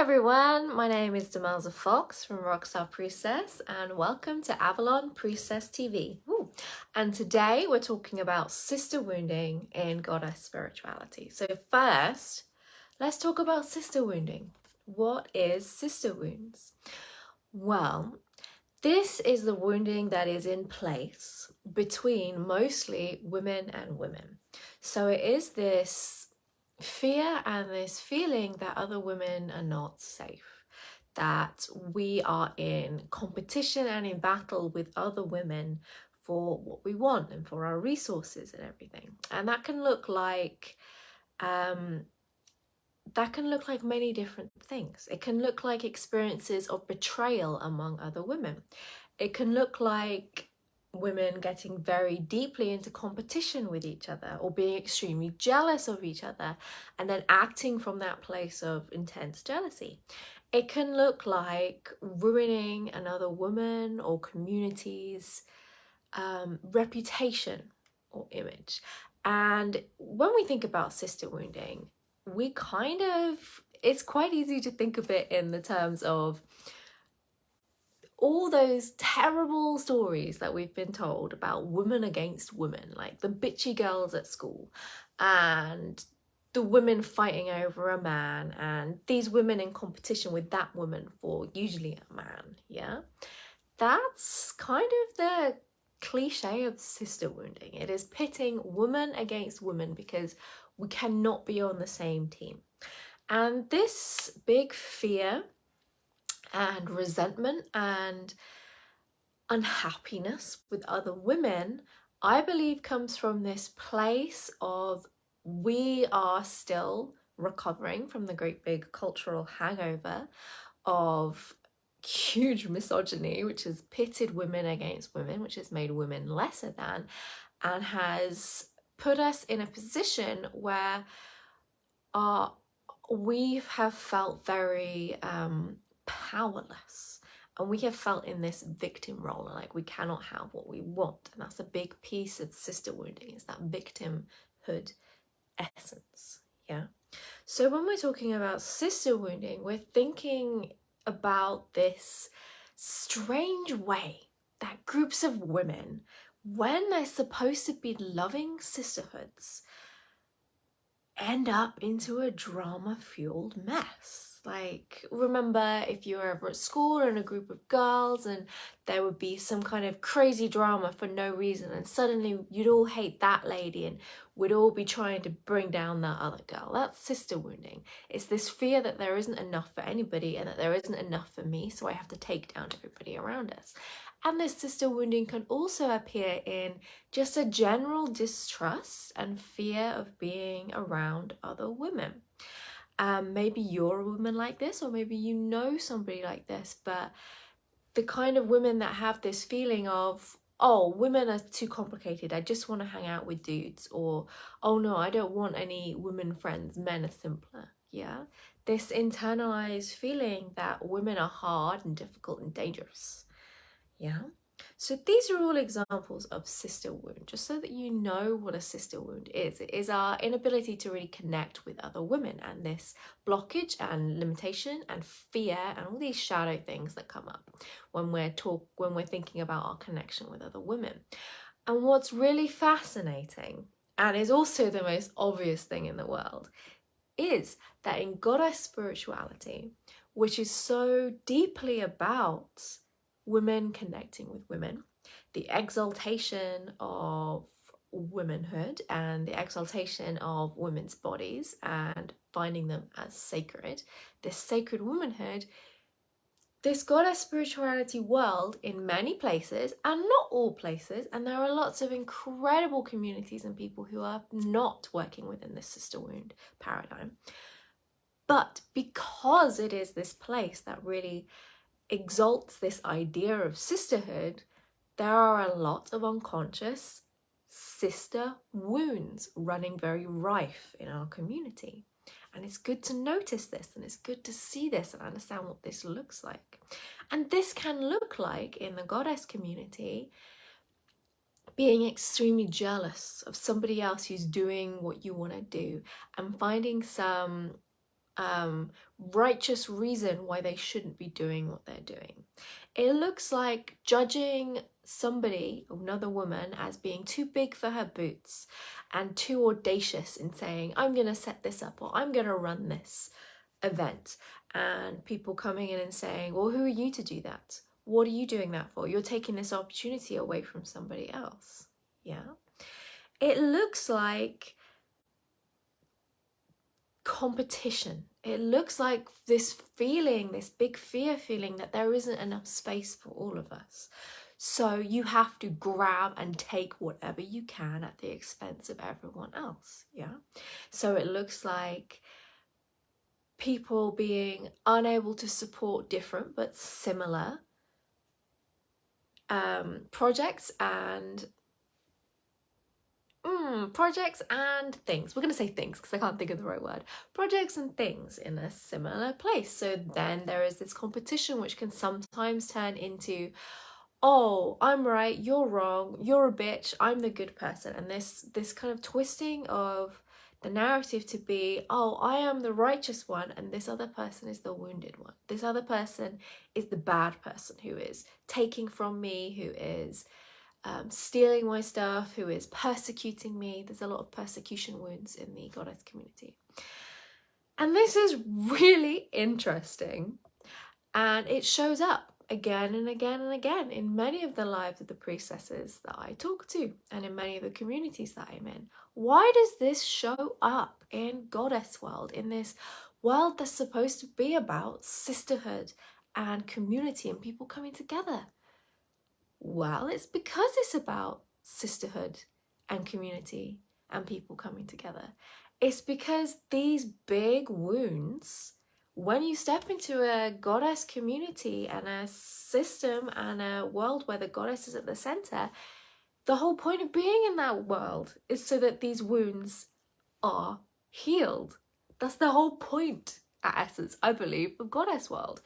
everyone, my name is Demelza Fox from Rockstar Priestess and welcome to Avalon Priestess TV. Ooh. And today we're talking about sister wounding in goddess spirituality. So first, let's talk about sister wounding. What is sister wounds? Well, this is the wounding that is in place between mostly women and women. So it is this fear and this feeling that other women are not safe, that we are in competition and in battle with other women for what we want and for our resources and everything. And that can look like many different things. It can look like experiences of betrayal among other women. It can look like women getting very deeply into competition with each other or being extremely jealous of each other and then acting from that place of intense jealousy. It can look like ruining another woman or community's reputation or image. And when we think about sister wounding, it's quite easy to think of it in the terms of all those terrible stories that we've been told about women against women, like the bitchy girls at school and the women fighting over a man and these women in competition with that woman for usually a man. Yeah, that's kind of the cliche of sister wounding. It is pitting woman against woman because we cannot be on the same team. And this big fear and resentment and unhappiness with other women, I believe, comes from this place of we are still recovering from the great big cultural hangover of huge misogyny, which has pitted women against women, which has made women lesser than, and has put us in a position where we have felt very powerless, and we have felt in this victim role, like we cannot have what we want. And that's a big piece of sister wounding, is that victimhood essence. Yeah. So when we're talking about sister wounding, we're thinking about this strange way that groups of women, when they're supposed to be loving sisterhoods, end up into a drama-fueled mess. Like, remember if you were ever at school in a group of girls and there would be some kind of crazy drama for no reason, and suddenly you'd all hate that lady and we'd all be trying to bring down that other girl. That's sister wounding. It's this fear that there isn't enough for anybody and that there isn't enough for me, so I have to take down everybody around us. And this sister wounding can also appear in just a general distrust and fear of being around other women. Maybe you're a woman like this, or maybe you know somebody like this, but the kind of women that have this feeling of, oh, women are too complicated, I just want to hang out with dudes, or, oh no, I don't want any women friends, men are simpler. Yeah, this internalized feeling that women are hard and difficult and dangerous. Yeah. So these are all examples of sister wound, just so that you know what a sister wound is. It is our inability to really connect with other women, and this blockage and limitation and fear and all these shadow things that come up when we're thinking about our connection with other women. And what's really fascinating, and is also the most obvious thing in the world, is that in goddess spirituality, which is so deeply about women connecting with women, the exaltation of womanhood and the exaltation of women's bodies and finding them as sacred, this sacred womanhood, this goddess spirituality world in many places, and not all places, and there are lots of incredible communities and people who are not working within this sister wound paradigm. But because it is this place that really exalts this idea of sisterhood, there are a lot of unconscious sister wounds running very rife in our community. And it's good to notice this, and it's good to see this and understand what this looks like. And this can look like, in the goddess community, being extremely jealous of somebody else who's doing what you want to do and finding some righteous reason why they shouldn't be doing what they're doing. It looks like judging somebody, another woman, as being too big for her boots and too audacious in saying, I'm going to set this up or I'm going to run this event. And people coming in and saying, well, who are you to do that? What are you doing that for? You're taking this opportunity away from somebody else. Yeah. It looks like competition. It looks like this feeling, this big fear feeling that there isn't enough space for all of us. So you have to grab and take whatever you can at the expense of everyone else. Yeah. So it looks like people being unable to support different but similar projects and things. We're going to say things because I can't think of the right word. Projects and things in a similar place. So then there is this competition which can sometimes turn into, oh, I'm right, you're wrong, you're a bitch, I'm the good person. And this kind of twisting of the narrative to be, oh, I am the righteous one and this other person is the wounded one. This other person is the bad person who is taking from me, who is stealing my stuff, who is persecuting me. There's a lot of persecution wounds in the goddess community. And this is really interesting. And it shows up again and again and again in many of the lives of the priestesses that I talk to and in many of the communities that I'm in. Why does this show up in goddess world, in this world that's supposed to be about sisterhood and community and people coming together? Well, it's because it's about sisterhood and community and people coming together. It's because these big wounds, when you step into a goddess community and a system and a world where the goddess is at the center, the whole point of being in that world is so that these wounds are healed. That's the whole point, at essence, I believe, of goddess world.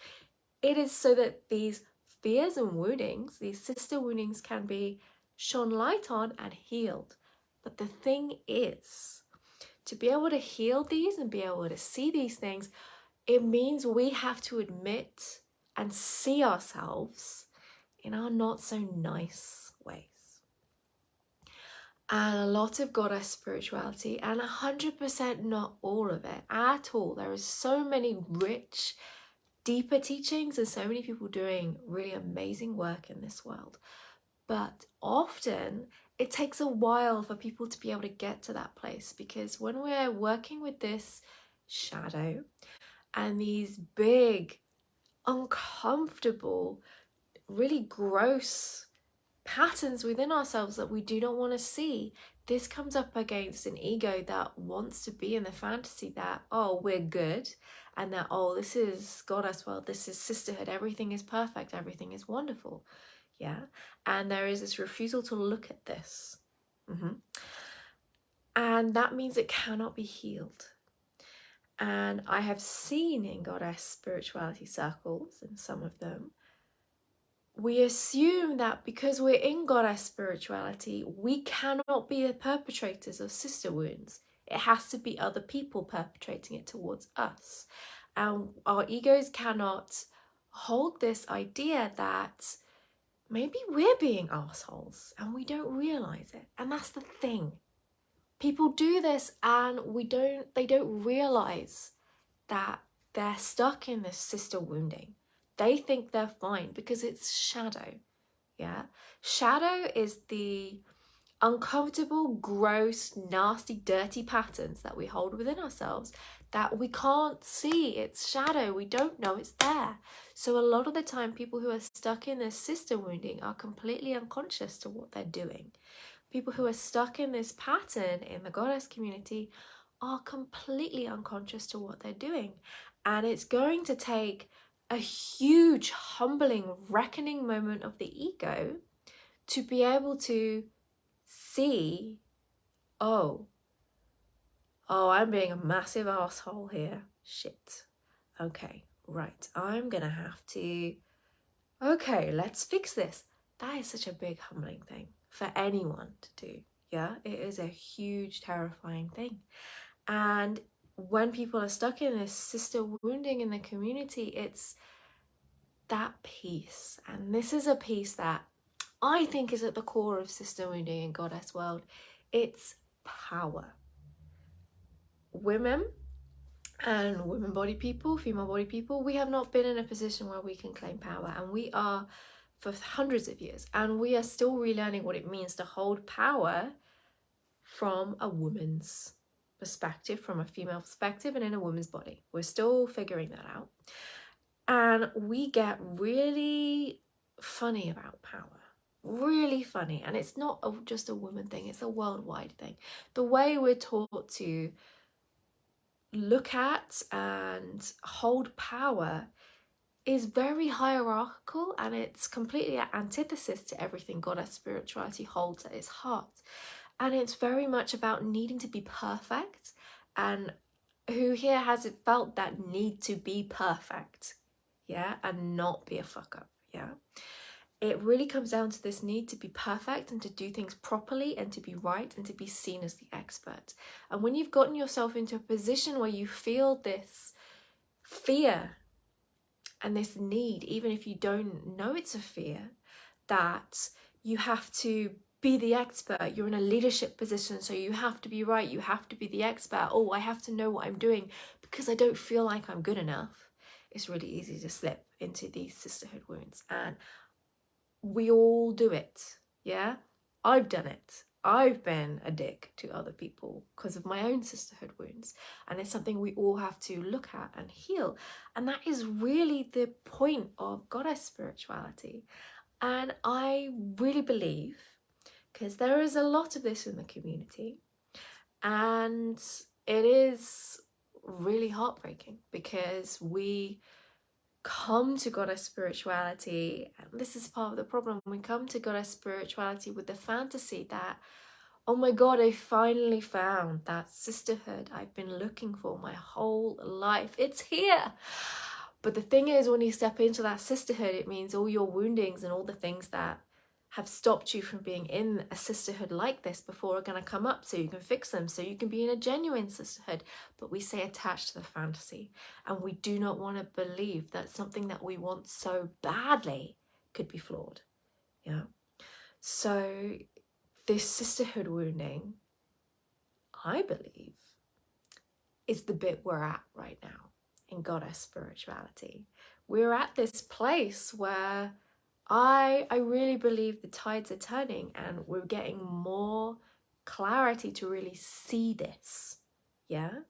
It is so that these fears and woundings, these sister woundings, can be shone light on and healed. But the thing is, to be able to heal these and be able to see these things, it means we have to admit and see ourselves in our not so nice ways. And a lot of goddess spirituality, and 100% not all of it at all. There is so many rich, deeper teachings and so many people doing really amazing work in this world. But often it takes a while for people to be able to get to that place, because when we're working with this shadow and these big, uncomfortable, really gross patterns within ourselves that we do not want to see, this comes up against an ego that wants to be in the fantasy that, oh, we're good, and that, oh, this is goddess world, this is sisterhood, everything is perfect, everything is wonderful. Yeah. And there is this refusal to look at this. And that means it cannot be healed. And I have seen in goddess spirituality circles, in some of them, we assume that because we're in goddess spirituality, we cannot be the perpetrators of sister wounds. It has to be other people perpetrating it towards us. And our egos cannot hold this idea that maybe we're being assholes and we don't realize it. And that's the thing. People do this and they don't realize that they're stuck in this sister wounding. They think they're fine because it's shadow. Yeah. Shadow is the uncomfortable, gross, nasty, dirty patterns that we hold within ourselves that we can't see. It's shadow. We don't know it's there. So a lot of the time, people who are stuck in this sister wounding are completely unconscious to what they're doing. People who are stuck in this pattern in the goddess community are completely unconscious to what they're doing. And it's going to take a huge, humbling, reckoning moment of the ego to be able to see, oh, I'm being a massive asshole here. Shit. Okay, right. I'm gonna have to, okay, let's fix this. That is such a big, humbling thing for anyone to do. Yeah, it is a huge, terrifying thing. And when people are stuck in this sister wounding in the community, it's that piece. And this is a piece that I think is at the core of sister wounding in Goddess World. It's power. Women and women body people, female body people, we have not been in a position where we can claim power, and we are for hundreds of years, and we are still relearning what it means to hold power from a woman's perspective, from a female perspective, and in a woman's body. We're still figuring that out. And we get really funny about power. Really funny. And it's not just a woman thing, it's a worldwide thing. The way we're taught to look at and hold power is very hierarchical, and it's completely at antithesis to everything Goddess spirituality holds at its heart. And it's very much about needing to be perfect. And who here has felt that need to be perfect? Yeah, and not be a fuck up. Yeah, it really comes down to this need to be perfect and to do things properly and to be right and to be seen as the expert. And when you've gotten yourself into a position where you feel this fear and this need, even if you don't know it's a fear, that you have to be the expert, you're in a leadership position, so you have to be right, you have to be the expert, oh, I have to know what I'm doing because I don't feel like I'm good enough, it's really easy to slip into these sisterhood wounds. And we all do it. Yeah, I've done it. I've been a dick to other people because of my own sisterhood wounds, and it's something we all have to look at and heal. And that is really the point of Goddess spirituality. And I really believe, because there is a lot of this in the community, and it is really heartbreaking because we come to Goddess spirituality, and this is part of the problem, we come to Goddess spirituality with the fantasy that, oh my god, I finally found that sisterhood I've been looking for my whole life, it's here. But the thing is, when you step into that sisterhood, it means all your woundings and all the things that have stopped you from being in a sisterhood like this before are going to come up, so you can fix them, so you can be in a genuine sisterhood. But we stay attached to the fantasy, and we do not want to believe that something that we want so badly could be flawed. Yeah. So this sisterhood wounding, I believe, is the bit we're at right now in Goddess spirituality. We're at this place where I really believe the tides are turning, and we're getting more clarity to really see this. Yeah.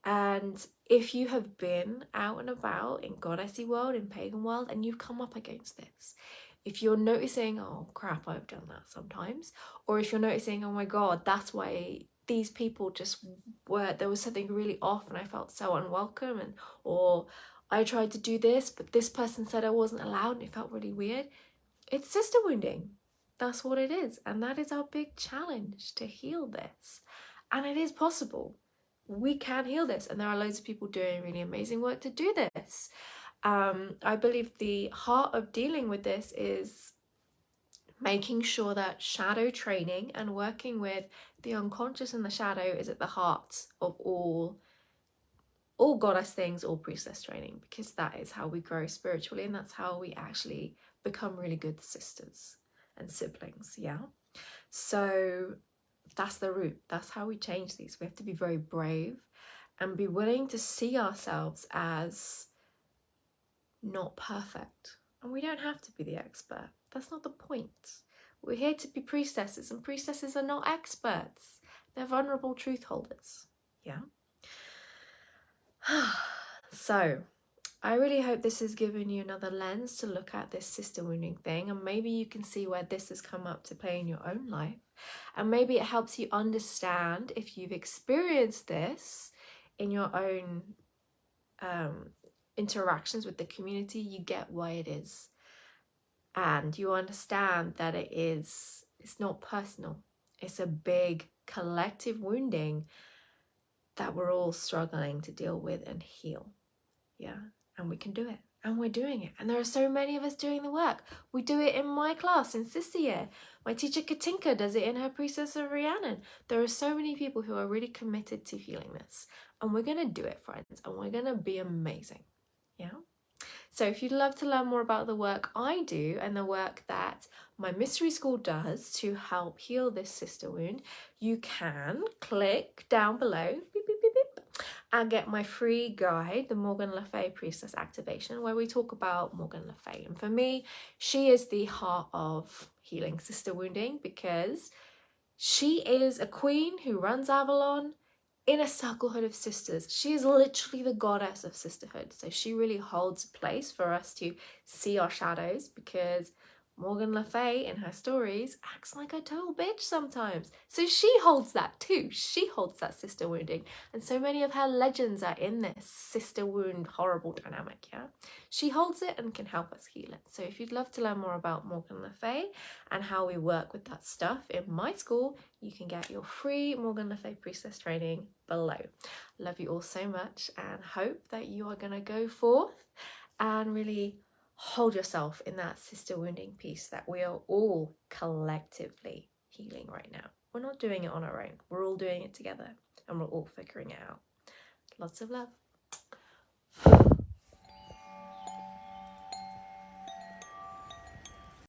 And if you have been out and about in goddessy world, in pagan world, and you've come up against this, if you're noticing, oh crap, I've done that sometimes, or if you're noticing, oh my god, that's why these people just were, there was something really off and I felt so unwelcome, and or I tried to do this but this person said I wasn't allowed and it felt really weird, it's sister wounding. That's what it is, and that is our big challenge, to heal this. And it is possible. We can heal this, and there are loads of people doing really amazing work to do this. I believe the heart of dealing with this is making sure that shadow training and working with the unconscious and the shadow is at the heart of all goddess things, all priestess training, because that is how we grow spiritually, and that's how we actually become really good sisters and siblings. Yeah, so that's the root. That's how we change these. We have to be very brave and be willing to see ourselves as not perfect, and we don't have to be the expert. That's not the point. We're here to be priestesses, and priestesses are not experts. They're vulnerable truth holders. Yeah. So I really hope this has given you another lens to look at this sister wounding thing, and maybe you can see where this has come up to play in your own life, and maybe it helps you understand, if you've experienced this in your own interactions with the community, you get why it is, and you understand that it's not personal, it's a big collective wounding that we're all struggling to deal with and heal. Yeah, and we can do it, and we're doing it. And there are so many of us doing the work. We do it in my class in sister year. My teacher Katinka does it in her Priestess of Rhiannon. There are so many people who are really committed to healing this. And we're going to do it, friends. And we're going to be amazing. Yeah? So if you'd love to learn more about the work I do and the work that my mystery school does to help heal this sister wound, you can click down below, beep, beep, beep, beep, and get my free guide, the Morgan Le Fay Priestess Activation, where we talk about Morgan Le Fay. And for me, she is the heart of healing sister wounding, because she is a queen who runs Avalon in a circlehood of sisters. She is literally the goddess of sisterhood. So she really holds a place for us to see our shadows, because Morgan Le Fay in her stories acts like a total bitch sometimes. So she holds that too. She holds that sister wounding. And so many of her legends are in this sister wound horrible dynamic, yeah? She holds it and can help us heal it. So if you'd love to learn more about Morgan Le Fay and how we work with that stuff in my school, you can get your free Morgan Le Fay Priestess training below. Love you all so much, and hope that you are going to go forth and really hold yourself in that sister wounding piece that we are all collectively healing right now. We're not doing it on our own. We're all doing it together, and we're all figuring it out. Lots of love.